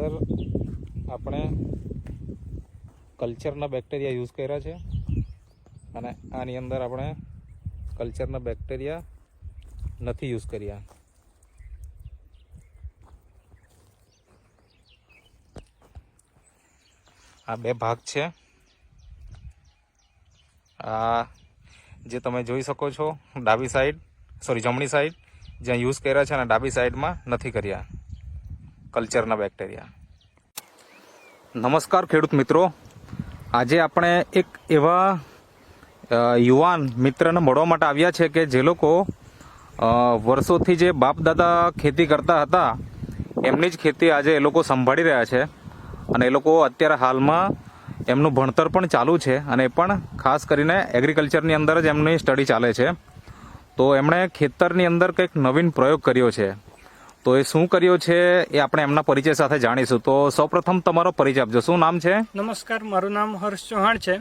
અંદર આપણે કલ્ચરના bacteria use કર્યા છે અને આની અંદર આપણે કલ્ચરના બેક્ટેરિયા નથી યુઝ કર્યા. આ બે ભાગ છે. આ જે તમે જોઈ શકો છો ડાબી સાઈડ જમણી સાઈડ જ્યાં યુઝ કર્યા છે અને ડાબી સાઈડમાં નથી કર્યા કલ્ચરના બેક્ટેરિયા. નમસ્કાર ખેડૂત મિત્રો, આજે આપણે એક એવા યુવાન મિત્રને મળવા માટે આવ્યા છે કે જે લોકો વર્ષોથી જે બાપ દાદા ખેતી કરતા હતા એમની જ ખેતી આજે એ લોકો સંભાળી રહ્યા છે અને એ લોકો અત્યારે હાલમાં એમનું ભણતર પણ ચાલુ છે અને એ પણ ખાસ કરીને એગ્રીકલ્ચરની અંદર જ એમની સ્ટડી ચાલે છે. તો એમણે ખેતરની અંદર કંઈક નવીન પ્રયોગ કર્યો છે. તો એ શું કર્યો છે એ આપણે એમના પરિચય સાથે જાણીશું. તો સૌપ્રથમ તમારો પરિચય આપજો. શું નામ છે? નમસ્કાર, મારું નામ હર્ષ ચૌહાણ છે.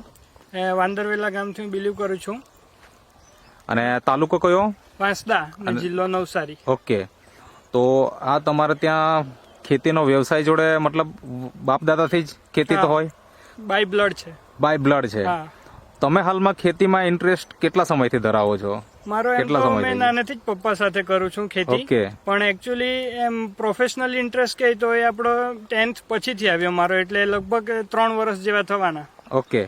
વાંદરવેલા ગામથી બિલીવ કરું છું. અને તાલુકો કયો? વાંસદા, જિલ્લો નવસારી. ઓકે. તો આ તમારે ત્યાં ખેતીનો વ્યવસાય જોડે મતલબ બાપ દાદાથી જ ખેતી તો હોય? બાય બ્લડ છે. બાય બ્લડ છે. તમે હાલમાં ખેતીમાં ઇન્ટરેસ્ટ કેટલા સમયથી ધરાવો છો? મારો મેં નાનેથી જ પપ્પા સાથે કરું છું ખેતી. ઓકે. પણ એકચ્યુઅલી એમ પ્રોફેશનલ ઇન્ટરેસ્ટ કહે તો એ આપણો 10th પછીથી આવ્યો મારો, એટલે લગભગ 3 વર્ષ જેવા થવાના. ઓકે.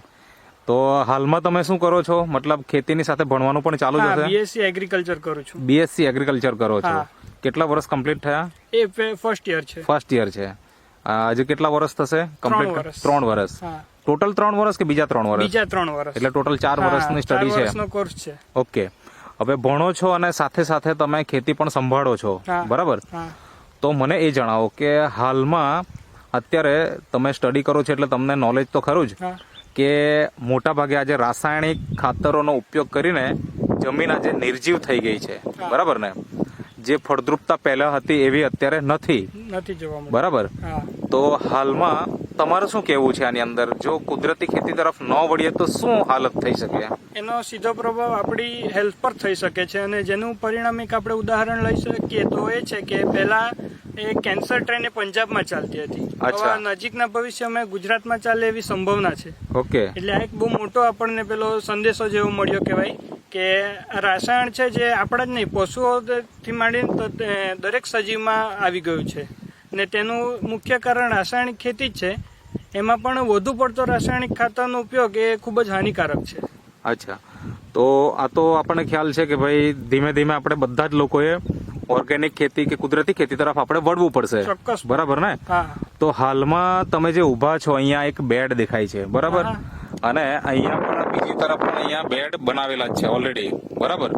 તો હાલમાં તમે શું કરો છો? મતલબ ખેતીની સાથે ભણવાનું પણ ચાલુ છે? બીએસસી એગ્રીકલ્ચર કરું છું. બીએસસી એગ્રીકલ્ચર કરો છો. કેટલા વર્ષ કમ્પ્લીટ થયા? એ ફર્સ્ટ યર છે. ફર્સ્ટ યર છે. હજુ કેટલા વર્ષ થશે કમ્પ્લીટ? 3 વર્ષ. ટોટલ 3 વર્ષ કે બીજા 3 વર્ષ? બીજા 3 વર્ષ. એટલે ટોટલ 4 વર્ષની સ્ટડી છે. 4 વર્ષનો કોર્સ છે. ઓકે. હવે ભણો છો અને સાથે સાથે તમે ખેતી પણ સંભાળો છો, બરાબર? તો મને એ જણાવો કે હાલમાં અત્યારે તમે સ્ટડી કરો છો એટલે તમને નોલેજ તો ખરું જ કે મોટા ભાગે આજે રાસાયણિક ખાતરોનો ઉપયોગ કરીને જમીન આજે નિર્જીવ થઈ ગઈ છે, બરાબર ને? જે ફળદ્રુપતા પહેલા હતી એવી અત્યારે નથી જોવા મળતી, બરાબર? તો હાલમાં તમારું શું કહેવું છે આની અંદર? જો કુદરતી ખેતી તરફ ન વળીએ તો શું હાલત થઈ શકે? એનો સીધો પ્રભાવ આપણી હેલ્થ પર થઈ શકે છે અને જેનું પરિણામ એક આપણે ઉદાહરણ લઈ શકીએ તો એ છે કે પહેલા એ કેન્સર ટ્રેન એ પંજાબમાં ચાલતી હતી. હવે નજીકના ભવિષ્યમાં ગુજરાતમાં ચાલે એવી સંભાવના છે. ઓકે. એટલે આ એક બહુ મોટો આપણને પેલો સંદેશો જેવો મળ્યો કહેવાય કે રાસાયણ છે જે આપણા જ નહીં પશુઓથી માંડીને દરેક સજીવમાં આવી ગયું છે અને તેનું મુખ્ય કારણ રાસાયણિક ખેતી જ છે. એમાં પણ વધુ પડતો રાસાયણિક ખાતરનો ઉપયોગ એ ખૂબ જ હાનિકારક છે. અચ્છા. તો આ તો આપણને ખ્યાલ છે કે ભાઈ ધીમે ધીમે આપણે બધા જ લોકોએ ઓર્ગેનિક ખેતી કે કુદરતી ખેતી તરફ આપણે વળવું પડશે. ચોક્કસ. બરાબર ને? તો હાલમાં તમે જે ઉભા છો અહીંયા એક બેડ દેખાય છે, બરાબર? અને અહીંયા પણ બીજી તરફ પણ અહીંયા બેડ બનાવેલા જ છે ઓલરેડી, બરાબર?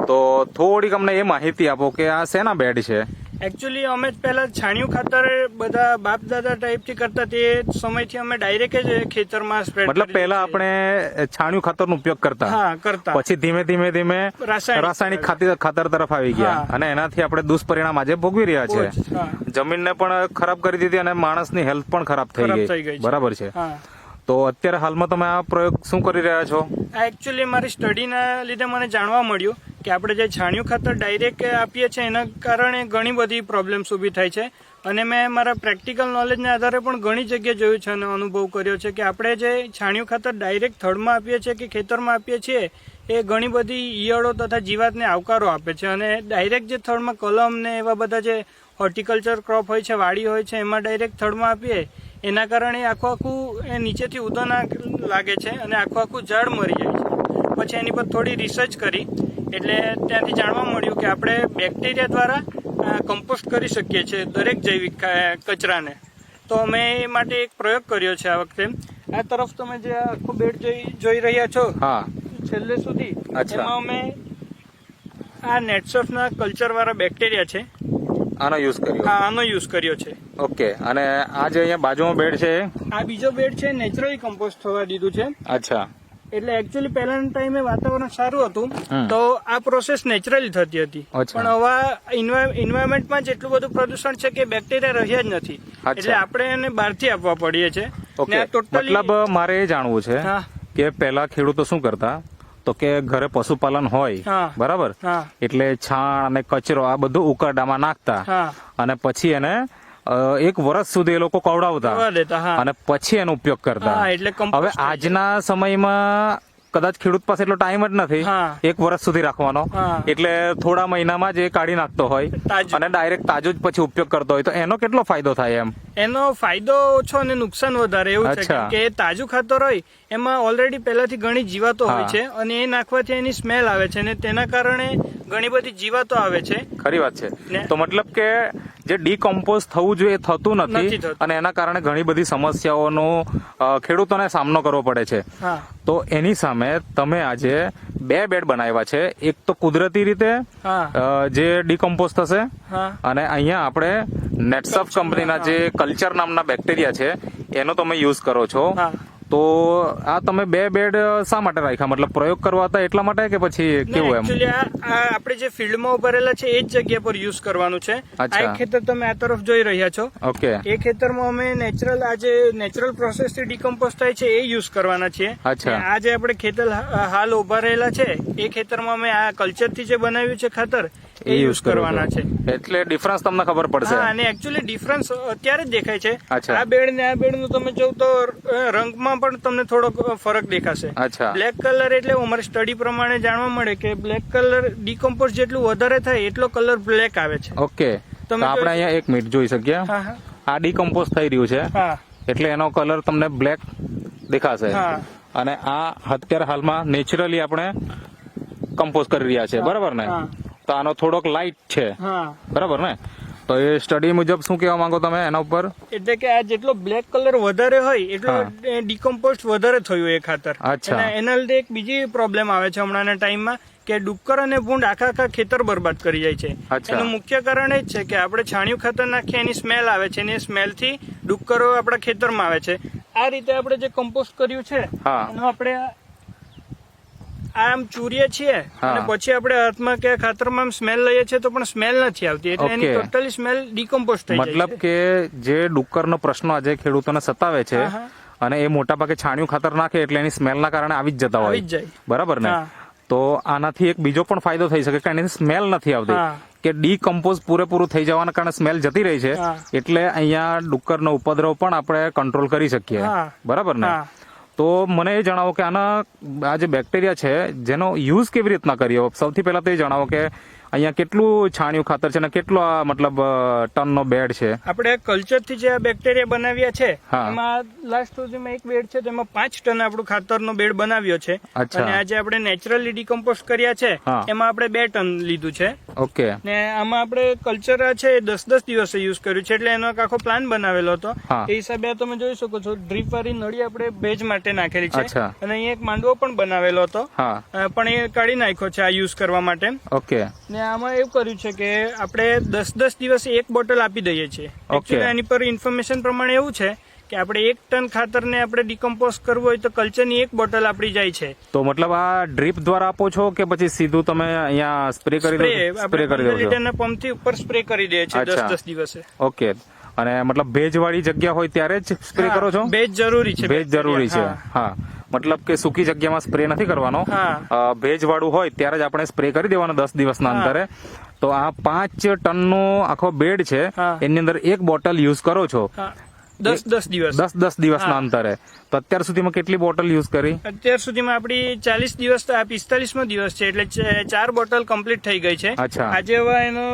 તો થોડીક અમને એ માહિતી આપો કે આ શેના બેડ છે? એકચ્યુઅલી અમે પહેલા છાણિયું ખાતર બધા બાપ દાદા ટાઈપથી કરતા તે સમયથી અમે ડાયરેક્ટ જ ખેતરમાં સ્પ્રેડ. મતલબ પહેલા આપણે છાણિયું ખાતરનો ઉપયોગ કરતા, પછી ધીમે ધીમે રાસાયણિક ખાતર તરફ આવી ગયા અને એનાથી આપણે દુષ્પરિણામ આજે ભોગવી રહ્યા છે. જમીનને પણ ખરાબ કરી દીધી અને માણસની હેલ્થ પણ ખરાબ થઈ ગઈ, બરાબર છે? તો અત્યારે હાલમાં તમે આ પ્રયોગ શું કરી રહ્યા છો? આ એકચ્યુઅલી મારી સ્ટડીના લીધે મને જાણવા મળ્યું કે આપણે જે છાણિયું ખાતર ડાયરેક્ટ આપીએ છીએ એના કારણે ઘણી બધી પ્રોબ્લેમ્સ ઊભી થાય છે અને મેં મારા પ્રેક્ટિકલ નોલેજના આધારે પણ ઘણી જગ્યાએ જોયું છે અને અનુભવ કર્યો છે કે આપણે જે છાણિયું ખાતર ડાયરેક્ટ થડમાં આપીએ છીએ કે ખેતરમાં આપીએ છીએ એ ઘણી બધી ઈયળો તથા જીવાતને આવકારો આપે છે અને ડાયરેક્ટ જે થડમાં કલમ ને એવા બધા જે હોર્ટિકલ્ચર ક્રોપ હોય છે, વાડી હોય છે, એમાં ડાયરેક્ટ થડમાં આપીએ એના કારણે આખું એ નીચેથી ઉદોના લાગે છે અને આખું ઝાડ મરી જાય છે. પછી એની પર થોડી રિસર્ચ કરી એટલે ત્યાંથી જાણવા મળ્યું કે આપણે બેક્ટેરિયા દ્વારા કમ્પોસ્ટ કરી શકીએ છીએ દરેક જૈવિક કચરાને. તો અમે એ માટે એક પ્રયોગ કર્યો છે આ વખતે. આ તરફ તમે જે આખું બેડ જોઈ રહ્યા છો છેલ્લે સુધી, એમાં અમે આ નેટસર્ફના કલ્ચર વાળા બેક્ટેરિયા છે આનો યુઝ કર્યો. આનો યુઝ કર્યો છે. ઓકે. અને આ જે અહીંયા બાજુમાં બેડ છે આ બીજો બેડ છે નેચરલી કમ્પોસ્ટ થવા દીધું છે. અચ્છા. એટલે એકચ્યુઅલી પહેલાના ટાઈમે વાતાવરણ સારું હતું તો આ પ્રોસેસ નેચરલી થતી હતી, પણ હવે એન્વાયરમેન્ટમાં જેટલું બધું પ્રદૂષણ છે કે બેક્ટેરિયા રહ્યા જ નથી એટલે આપણે એને બહારથી આપવા પડીએ છે. મતલબ મારે એ જાણવું છે કે પહેલા ખેડૂતો શું કરતા તો કે ઘરે પશુપાલન હોય, બરાબર? એટલે છાણ અને કચરો આ બધું ઉકરડામાં નાખતા અને પછી એને એક વર્ષ સુધી એ લોકો કરવા કવડાવતા દેતા હા અને પછી એનો ઉપયોગ કરતા. હા એટલે હવે કમ્પોસ્ટ આજના સમયમાં કદાચ ખેડૂત પાસે એટલો ટાઈમ જ નથી હા. એક વર્ષ સુધી રાખવાનો, હા. એટલે થોડા મહિનામાં જ એ કાઢી નાખતો હોય તાજું. અને ડાયરેક્ટ તાજો જ પછી ઉપયોગ કરતો હોય, તો એનો કેટલો ફાયદો થાય એમ? એનો ફાયદો ઓછો અને નુકસાન વધારે એવું છે, અચ્છા. કેમ કે એ તાજું ખાતર હોય એમાં ઓલરેડી પહેલાથી ઘણી જીવાતો હોય હા. છે અને એ નાખવાથી એની સ્મેલ આવે છે અને તેના કારણે ઘણી બધી જીવાતો આવે છે. ખરી વાત છે. ને? તો મતલબ કે જે ડીકમ્પોઝ થવું જોઈએ એ થતું નથી નથી થતું. અને એના કારણે ઘણી બધી સમસ્યાઓનો ખેડૂતોને સામનો કરવો પડે છે. હા તો એની સામે તમે આજે 2 બેડ બનાવ્યા છે, એક તો કુદરતી રીતે હા જે ડીકમ્પોઝ થશે હા અને અહીંયા આપણે નેટસફ કંપનીના જે કલ્ચર નામના બેક્ટેરિયા છે એનો તમે યુઝ કરો છો. હા તો આ તમે 2 બેડ શા માટે રાખ્યા? મતલબ પ્રયોગ કરવા હતા એટલા માટે કે પછી કેવું એમ? એકચ્યુઅલી આ આપણે જે ફિલ્ડમાં ઉભા રહેલા છે એ જ જગ્યા પર યુઝ કરવાનું છે. આ અચ્છા. એક ખેતર તમે આ તરફ જોઈ રહ્યા છો. ઓકે. એ ખેતરમાં અમે નેચરલ પ્રોસેસ થી ડીકમ્પોઝ થાય છે એ યુઝ કરવાના છીએ. અચ્છા. અને આ જે આપણે ખેતર હાલ ઉભા રહેલા છે એ ખેતરમાં અમે આ કલ્ચર થી જે બનાવ્યું છે ખાતર એ યુઝ કરવાના છે. એટલે ડિફરન્સ તમને ખબર પડશે. હા અને એકચ્યુઅલી ડિફરન્સ અત્યારે જ દેખાય છે. અચ્છા. આ બેડ ને આ બેડ નું તમે જોવ તો રંગમાં પણ તમને થોડોક ફરક દેખાશે. અચ્છા. બ્લેક કલર એટલે અમારી સ્ટડી પ્રમાણે જાણવા મળે કે બ્લેક કલર ડીકમ્પોઝ જેટલું વધારે થાય એટલો કલર બ્લેક આવે છે. ઓકે. તો તમે આપણે અહીંયા 1 મિનિટ જોઈ શકીએ. હા હા આ ડીકમ્પોઝ થઈ રહ્યું છે હા એટલે એનો કલર તમને બ્લેક દેખાશે. હા. અને આ અત્યારે હાલમાં નેચરલી આપણે કમ્પોઝ કરી રહ્યા છે, બરાબર ને? હા. તો આનો થોડોક લાઇટ છે, હા બરાબર ને? તો એ સ્ટડી મુજબ શું કહેવા માંગો તમે એના ઉપર? એટલે કે આ જેટલો બ્લેક કલર વધારે હોય એટલો ડીકમ્પોઝ વધારે થયું એ ખાતર. અચ્છા. અને એના લીધે એક બીજી પ્રોબ્લેમ આવે છે હમણાંના ટાઈમમાં કે ડુક્કર અને ભૂંડ આખા ખેતર બરબાદ કરી જાય છે. અચ્છા. એનું મુખ્ય કારણ એ જ છે કે આપણે છાણિયું ખાતર નાખીએ એની સ્મેલ આવે છે અને એ સ્મેલ થી ડુક્કરો આપણા ખેતરમાં આવે છે. આ રીતે આપણે જે કમ્પોસ્ટ કર્યું છે હા. એનો આપણે આમ ચૂરીએ છીએ હા. અને પછી આપણે હાથમાં કે ખાતરમાં સ્મેલ લઈએ છીએ તો પણ સ્મેલ નથી આવતી, એટલે એની ઓકે. ટોટલી સ્મેલ ડીકમ્પોઝ થઈ જાય મતલબ છે. કે જે ડુક્કરનો પ્રશ્ન આજે ખેડૂતોને સતાવે છે હા, હા. અને એ મોટા ભાગે છાણિયું ખાતર નાખે એટલે એની સ્મેલના કારણે આવી જ જતા આવી જ હોય, જાય. બરાબર ને? હા. તો આનાથી એક બીજો પણ ફાયદો થઈ શકે કે એની સ્મેલ નથી આવતી, હા. કે ડીકમ્પોઝ પૂરેપૂરું થઈ જવાના કારણે સ્મેલ જતી રહી છે. હા. એટલે અહીંયા ડુક્કરનો ઉપદ્રવ પણ આપણે કંટ્રોલ કરી શકીએ, હા. બરાબર ને? હા. તો મને એ જણાવો કે આ જે બેક્ટેરિયા છે જેનો યુઝ કેવી રીતના કર્યો? સૌથી પહેલા તો એ જણાવો કે અહીંયા કેટલું છાણિયું ખાતર છે અને કેટલો આ મતલબ ટનનો બેડ છે? આપણે કલ્ચર થી જે આ બેક્ટેરિયા બનાવ્યા છે હા. એમાં લાસ્ટ સુધીમાં એક બેડ છે તેમાં 5 ટન આપણું ખાતરનો બેડ બનાવ્યો છે. અચ્છા. અને આજે આપણે નેચરલી ડીકમ્પોઝ કર્યા છે હા. એમાં આપણે 2 ટન લીધું છે. ઓકે. ને આમાં આપણે કલ્ચર છે 10 દિવસે યુઝ કર્યું છે, એટલે એનો એક આખો પ્લાન બનાવેલો હતો. હા. એ હિસાબે આ તમે જોઈ શકો છો ડ્રીપ વાળી નળી આપણે ભેજ માટે નાખેલી છે. અચ્છા. અને અહીંયા એક માંડવો પણ બનાવેલો હતો, હા. પણ એ કાઢી નાખ્યો છે આ યુઝ કરવા માટે. ઓકે. ને આમાં એવું કર્યું છે કે આપણે 10 દિવસે 1 બોટલ આપી દઈએ છીએ. Okay. Actually એની પર ઇન્ફોર્મેશન પ્રમાણે એવું છે કે આપણે 1 ટન ખાતરને આપણે ડીકમ્પોઝ કરવું હોય તો કલ્ચરની 1 બોટલ આપડી જાય છે. તો મતલબ આ ડ્રીપ દ્વારા આપો છો કે પછી સીધું તમે અહીંયા સ્પ્રે કરી દો? સ્પ્રે કરી દો છો? લીટરના પંપથી ઉપર સ્પ્રે કરી દઈએ છીએ અચ્છા. 10 દિવસે. ઓકે. અને મતલબ ભેજવાળી જગ્યા હોય ત્યારે જ સ્પ્રે કરો છો? ભેજ જરૂરી છે. ભેજ જરૂરી છે. હા. હા. મતલબ કે સૂકી જગ્યામાં સ્પ્રે નથી કરવાનો, હા. ભેજવાળું હોય ત્યારે જ આપણે સ્પ્રે કરી દેવાનો 10 દિવસના હા. અંતરે. તો આ 5 ટનનો આખો બેડ છે, હા. એની અંદર 1 બોટલ યુઝ કરો છો હા 10 દિવસ. 10 દિવસના હા. અંતરે. તો અત્યાર સુધીમાં કેટલી બોટલ યુઝ કરી? અત્યાર સુધીમાં આપડી 40 દિવસ તો આ 45મો દિવસ છે, એટલે 4 બોટલ કમ્પ્લીટ થઈ ગઈ છે. અચ્છા. આજે હવે એનો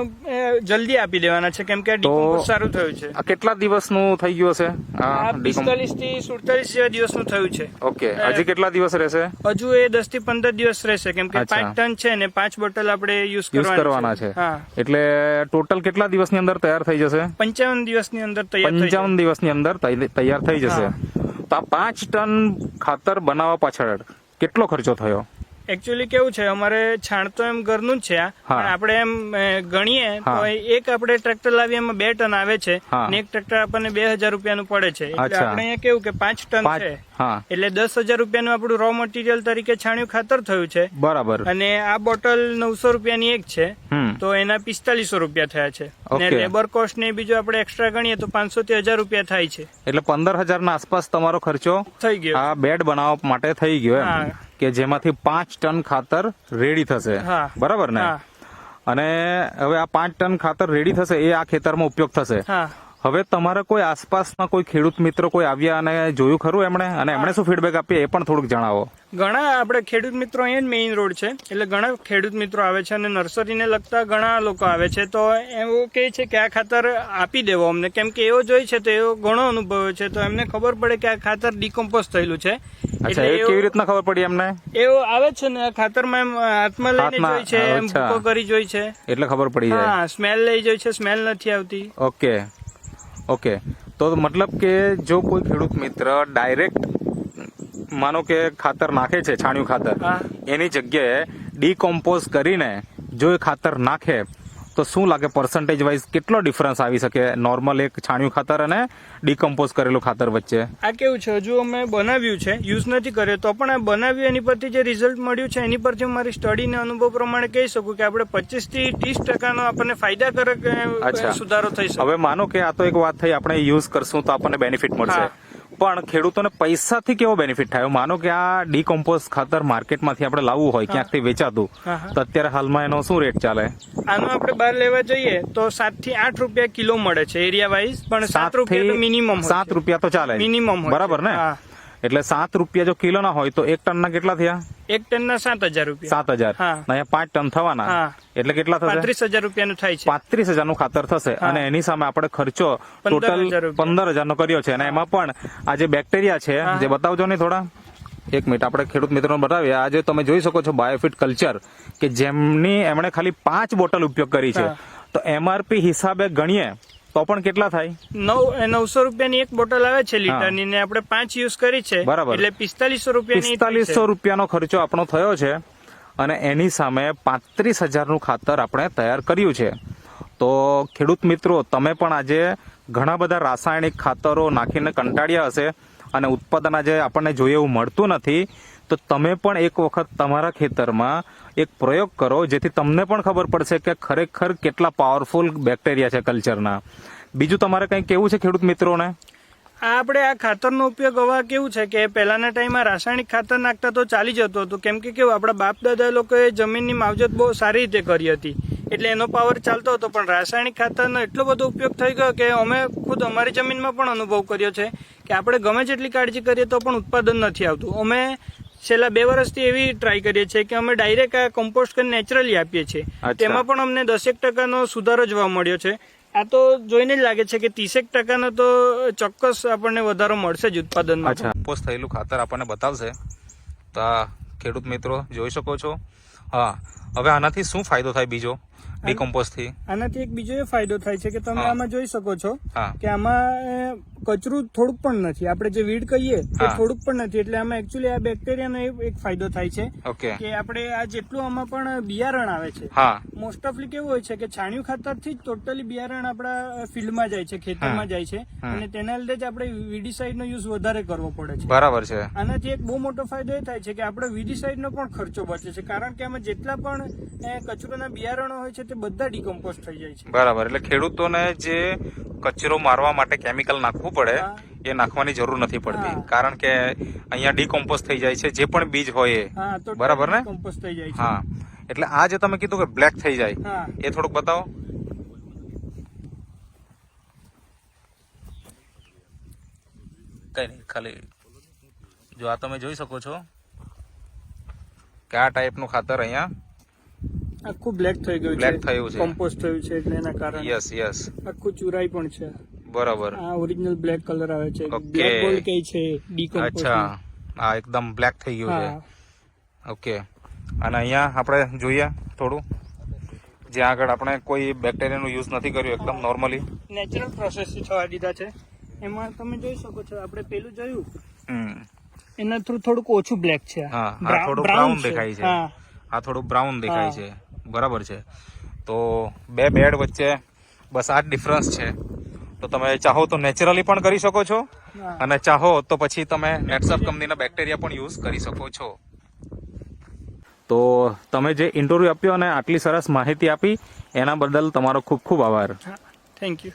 જલ્દી આપી દેવાના છે કેમ કે ડીકમ્પોઝ સારું થયું છે. આ કેટલા દિવસનું થઈ ગયું હશે? આ 45 થી 47 જેવા દિવસનું થયું છે. ઓકે. હજી કેટલા દિવસ રહેશે? હજુ એ 10 થી 15 દિવસ રહેશે કેમ કે અચ્છા. 5 ટન છે ને 5 બોટલ આપણે યુઝ યુઝ કરવાના છે. હા એટલે ટોટલ કેટલા દિવસની અંદર તૈયાર થઈ જશે? 55 દિવસની અંદર તૈયાર થઈ જાય. 55 દિવસની અંદર તૈયાર થઈ જશે. તો આ 5 ટન ખાતર બનાવવા પાછળ કેટલો ખર્ચો થયો? એકચ્યુઅલી કેવું છે અમારે છાણ તો એમ ઘરનું જ છે આ, હા. પણ આપણે એમ ગણીએ તો હા. એક આપણે ટ્રેક્ટર લાવીએ એમાં 2 ટન આવે છે હા. અને એક ટ્રેક્ટર આપણને 2000 રૂપિયાનું પડે છે. એટલે અચ્છા. આપણે અહીંયા કેવું કે 5 ટન છે હા. એટલે 10,000 રૂપિયાનું આપણું રો મટીરિયલ તરીકે છાણિયું ખાતર થયું છે. બરાબર. અને આ બોટલ 900 રૂપિયાની એક છે, હમ. તો એના 4500 રૂપિયા થયા છે. ને ઓકે. લેબર કોસ્ટ ને બીજું આપણે એક્સ્ટ્રા ગણીએ તો 500 થી 1000 રૂપિયા થાય છે. એટલે 15,000 ના આસપાસ તમારો ખર્ચો થઈ ગયો. આ બેડ બનાવવા માટે થઈ ગયો એમ, હા. કે જેમાંથી 5 ટન ખાતર રેડી થશે, હા. બરાબર ને? હા. અને હવે આ 5 ટન ખાતર રેડી થશે એ આ ખેતરમાં ઉપયોગ થશે. હા હવે તમારા કોઈ આસપાસના કોઈ ખેડૂત મિત્રો કોઈ આવ્યા અને જોયું ખરું એમણે શું ફીડબેક આપી એ પણ થોડુંક જણાવો. ઘણા આપણે ખેડૂત મિત્રો અહીંયા જ મેઇન રોડ છે એટલે ઘણા ખેડૂત મિત્રો આવે છે અને નર્સરીને લગતા ઘણા લોકો આવે છે તો એવું કહે છે કે આ ખાતર આપી દેવો અમને, કેમ કે એવો જોઈ છે તો એવો ઘણો અનુભવ છે તો એમને ખબર પડે કે આ ખાતર ડીકમ્પોઝ થયેલું છે. અચ્છા, એ કેવી રીતના ખબર પડી એમને? એવું આવે છે ને ખાતરમાં એમ હાથમાં લઈને જોઈ છે, એમ ભૂકો કરી જોઈ છે એટલે ખબર પડી જાય. હા, સ્મેલ લઈ જોઈ છે, સ્મેલ નથી આવતી. ઓકે, તો મતલબ કે જો કોઈ ખેડૂત મિત્ર ડાયરેક્ટ માનો કે ખાતર નાખે છે, છાણિયું ખાતર, એની જગ્યાએ ડીકોમ્પોઝ કરીને જો એ ખાતર નાખે તો શું લાગે પર્સન્ટેજ વાઇઝ કેટલો ડિફરન્સ આવી શકે નોર્મલ એક છાણિયું ખાતર અને ડીકમ્પોઝ કરેલું ખાતર વચ્ચે? આ કેવું છે, હજુ અમે બનાવ્યું છે, યુઝ નથી કર્યો, તો પણ આ બનાવ્યું એની પરથી જે રિઝલ્ટ મળ્યું છે એની પરથી મારી સ્ટડીને અનુભવ પ્રમાણે કહી શકું કે આપણે 25 થી 30% આપણને ફાયદાકારક સુધારો થઈ શકે. હવે માનો કે આ તો એક વાત થઈ, આપણે યુઝ કરશું તો આપણને બેનિફિટ મળશે, પણ ખેડૂતોને પૈસાથી કેવો બેનિફિટ થાય? માનો કે આ ડીકમ્પોઝ ખાતર માર્કેટમાંથી આપણે લાવવું હોય ક્યાંકથી વેચાતું, તો અત્યારે હાલમાં એનો શું રેટ ચાલે? આનો આપણે બહાર લેવા જઈએ તો 7 થી 8 રૂપિયા કિલો મળે છે એરિયા વાઇઝ, પણ 7 રૂપિયા મિનિમમ. 7 રૂપિયા તો ચાલે મિનિમમ, બરાબર ને? એટલે 7 રૂપિયા જો કિલો ના હોય તો 1 ટન ના કેટલા થયા? 1 ટન ના 7,000 રૂપિયા. 7,000 અહીંયા 5 ટન થવાના એટલે કેટલા થશે? 35,000 રૂપિયાનું થાય છે. 35,000 નું ખાતર થશે અને એની સામે આપણે ખર્ચો ટોટલ 15,000 નો કર્યો છે અને એમાં પણ આ જે બેક્ટેરિયા છે જે બતાવજો ને થોડા, 1 મિનિટ આપણે ખેડૂત મિત્રોને બતાવીએ. આજે તમે જોઈ શકો છો બાયોફિટ કલ્ચર કે જેમની એમણે ખાલી 5 બોટલ ઉપયોગ કરી છે, તો MRP હિસાબે ગણીએ તો પણ કેટલા થાય? 900 રૂપિયાની એક બોટલ આવે છે લીટરની ને આપણે 5 યુઝ કરી છે, બરાબર, એટલે 4500 રૂપિયાનો ખર્ચો આપણો થયો છે અને એની સામે 35,000 નું ખાતર આપણે તૈયાર કર્યું છે. તો ખેડૂત મિત્રો, તમે પણ આજે ઘણા બધા રાસાયણિક ખાતરો નાખીને કંટાળ્યા હશે અને ઉત્પાદન આજે આપણને જોઈએ એવું મળતું નથી, તો તમે પણ એક વખત તમારા ખેતરમાં એક પ્રયોગ કરો જેથી તમને પણ ખબર પડશે કે ખરેખર કેટલા પાવરફુલ બેક્ટેરિયા છે કલ્ચરના. બીજું તમારે કંઈ કેવું છે ખેડૂત મિત્રોને? આપણે આ ખાતરનો ઉપયોગ હવે કેવું છે કે પહેલાના ટાઈમમાં રાસાયણિક ખાતર નાખતા તો ચાલી જતું હતું, કેમ કે કેવું આપણા બાપ દાદા લોકોએ જમીનની માવજત બહુ સારી રીતે કરી હતી એટલે એનો પાવર ચાલતો હતો, પણ રાસાયણિક ખાતરનો એટલો બધો ઉપયોગ થઈ ગયો કે અમે ખુદ અમારી જમીનમાં પણ અનુભવ કર્યો છે કે આપણે ગમે જેટલી કાળજી કરીએ તો પણ ઉત્પાદન નથી આવતું. અમે છેલ્લા 2 વર્ષથી એવી ટ્રાય કરીએ છીએ કે અમે ડાયરેક્ટ આ કમ્પોસ્ટ કરીને નેચરલી આપીએ છીએ, તેમાં પણ અમને 10% સુધારો જોવા મળ્યો છે. આ તો જોઈને જ લાગે છે કે 30% તો ચોક્કસ આપણને વધારો મળશે જ ઉત્પાદનમાં. કમ્પોસ્ટ થયેલું ખાતર આપણને બતાવશે તો આ ખેડૂત મિત્રો જોઈ શકો છો. હા, હવે આનાથી શું ફાયદો થાય બીજો ડીકમ્પોઝ થી? આનાથી એક બીજો એ ફાયદો થાય છે કે તમે આમાં જોઈ શકો છો કે આમાં કચરું થોડુંક પણ નથી, આપણે જે વીડ કહીએ એ થોડુંક પણ નથી, એટલે આમાં એકચ્યુઅલી આ બેક્ટેરિયાનો એક ફાયદો થાય છે કે આપણે આ જેટલું આમાં પણ બિયારણ આવે છે, મોસ્ટ ઓફલી કેવું હોય છે કે છાણિયું ખાતરથી જ ટોટલી બિયારણ આપણા ફિલ્ડમાં જાય છે, ખેતરમાં જાય છે અને તેના લીધે જ આપણે વીડીસાઇડ નો યુઝ વધારે કરવો પડે છે. બરાબર છે. આનાથી એક બહુ મોટો ફાયદો એ થાય છે કે આપણે વીડીસાઇડ નો પણ ખર્ચો બચે છે, કારણ કે આમાં જેટલા પણ કચરોના બિયારણો હોય છે તે બધા ડીકમ્પોઝ થઈ જાય છે. બરાબર, એટલે ખેડૂતોને જે કચરો મારવા માટે કેમિકલ નાખવું પડે એ નાખવાની જરૂર નથી પડતી, કારણ કે અહીંયા ડીકમ્પોઝ થઈ જાય છે જે પણ બીજ હોય એ. બરાબર ને? કમ્પોઝ થઈ જાય છે. હા, એટલે આ જે તમે કીધું કે બ્લેક થઈ જાય એ થોડુંક બતાવો. કઈ નહીં, ખાલી જો આ તમે જોઈ શકો છો કે આ ટાઈપનું ખાતર અહીંયા આખું બ્લેક થઈ ગયું છે, બ્લેક થયું છે, કમ્પોઝ થયું છે એટલે એના કારણે. યસ આખું ચુરાઈ પણ છે. બરાબર, આ ઓરિજિનલ બ્લેક કલર આવે છે, બ્લેક ગોલ્ડ કહે છે ડીકમ્પોઝ. અચ્છા, આ એકદમ બ્લેક થઈ ગયું છે. ઓકે, અને અહીંયા આપણે જોઈએ થોડું જ્યાં આગળ આપણે કોઈ બેક્ટેરિયાનો યુઝ નથી કર્યો, એકદમ નોર્મલી નેચરલ પ્રોસેસ થી થવા દીધા છે. એમાં તમે જોઈ શકો છો આપણે પેલું જોયું એના થ્રુ થોડુંક ઓછું બ્લેક છે, હા, આ થોડું બ્રાઉન દેખાય છે, આ થોડું બ્રાઉન દેખાય છે. બરાબર છે. તો બે બેડ વચ્ચે બસ આ જ ડિફરન્સ છે. તો તમે ચાહો તો નેચરલી પણ કરી શકો છો અને ચાહો તો પછી તમે નેટસફ કંપનીના બેક્ટેરિયા પણ યુઝ કરી શકો છો. તો તમે જે ઇન્ટરવ્યુ આપ્યો અને આટલી સરસ માહિતી આપી એના બદલ તમારો ખૂબ ખૂબ આભાર. Thank you.